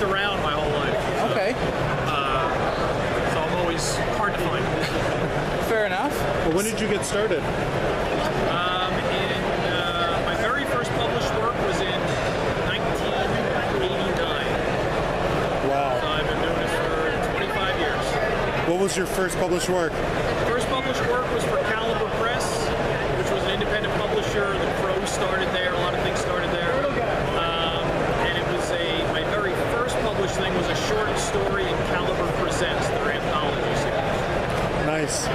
bounced around my whole life. So, Okay. so I'm always hard to find. Fair enough. Well, when did you get started? My very first published work was in 1989. Wow. So I've been doing this for 25 years. What was your first published work? First published work was for Calafiore Press, which was an independent publisher. The Crow started there. A lot of things started there. And it was my very first published thing was a short story in Calafiore Presents, their anthology series. Nice.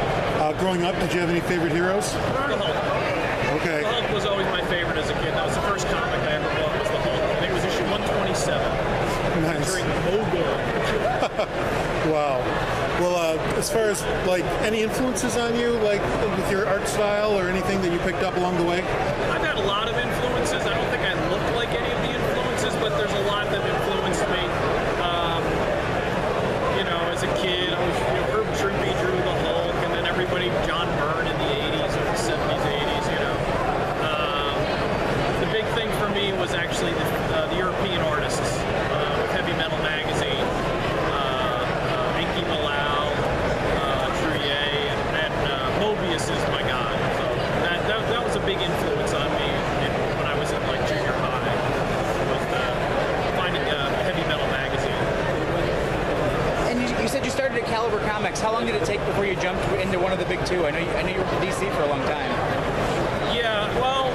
Growing up, did you have any favorite heroes? The Hulk. Okay. The Hulk was always my favorite as a kid. That was the first comic I ever bought, was the Hulk. I think it was issue 127. Nice. Featuring Mogul. Wow. Well, as far as like any influences on you, like with your art style or anything that you picked up along the way? I've had a lot of influences. I don't think I look like any of the influences, but there's a lot that influenced me. As a kid, I was Herb Trimpe drew the Hulk, and then everybody, John Byrne in the 80s or the 70s, 80s. The big thing for me was actually the European artists with Heavy Metal Magazine, Inky Bilal, Trier, and Mobius is my god. So that was a big influence on me when I was in like junior high. Was finding Heavy Metal Magazine. And you said you started at Caliber Comics. How long did it take before you jumped into one of the big two? I know you worked at DC for a long time. Yeah, well,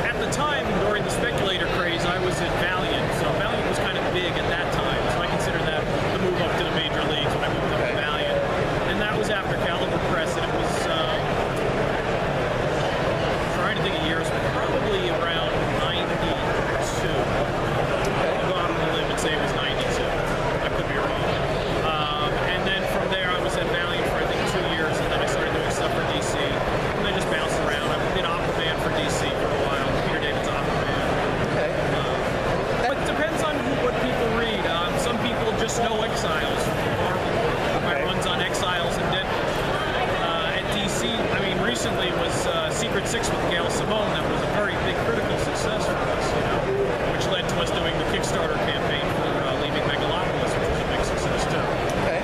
at the time during the speculator craze, I was at Valiant, so Valiant was kind of big at that time. So I consider that the move up to the major leagues when I moved up to Valiant, and that was after Caliber Press, and it was trying to think of years, but probably around 92. I'll go out on a limb and say it was 92. I could be wrong. And then from there, I was at Valiant for I think 2 years, and then I started doing stuff for DC, and I just bounced around. I did Aquaman for DC for a while. Peter David's Aquaman. Okay. But it depends on what people read. Some people just know Exiles from Marvel. My runs on Exiles and Deadpool. At DC, I mean, recently was Secret Six with Gail Simone. That was a very big critical success for us, which led to us doing the Kickstarter campaign for Leaving Megalopolis, which was a big success too. Okay.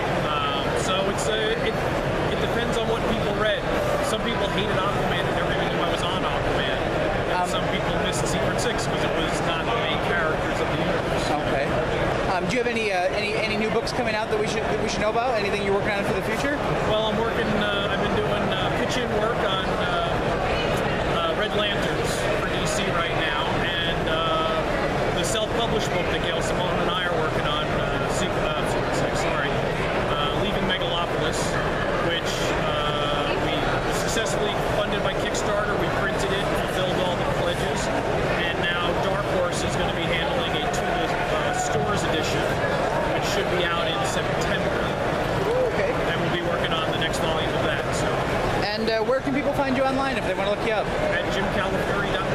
So it depends on what people read. Some people hated Aquaman and never even knew I was on Aquaman. And some people missed Secret Six because it was not the main characters of the universe. Okay. Do you have any new books coming out that we should know about? Anything you're working on for the future? Well, I'm working. I've been doing pitch-in work on Red Lanterns for DC right now, and the self-published book that Gail Simone and I are working on, Secret Six, Leaving Megalopolis, which we successfully funded by Kickstarter. We printed it, fulfilled all the pledges, and now Dark Horse is going to be handling a Stores edition, which should be out in September. Okay. And we'll be working on the next volume of that. So. And where can people find you online if they want to look you up? At jimcalafiore.com.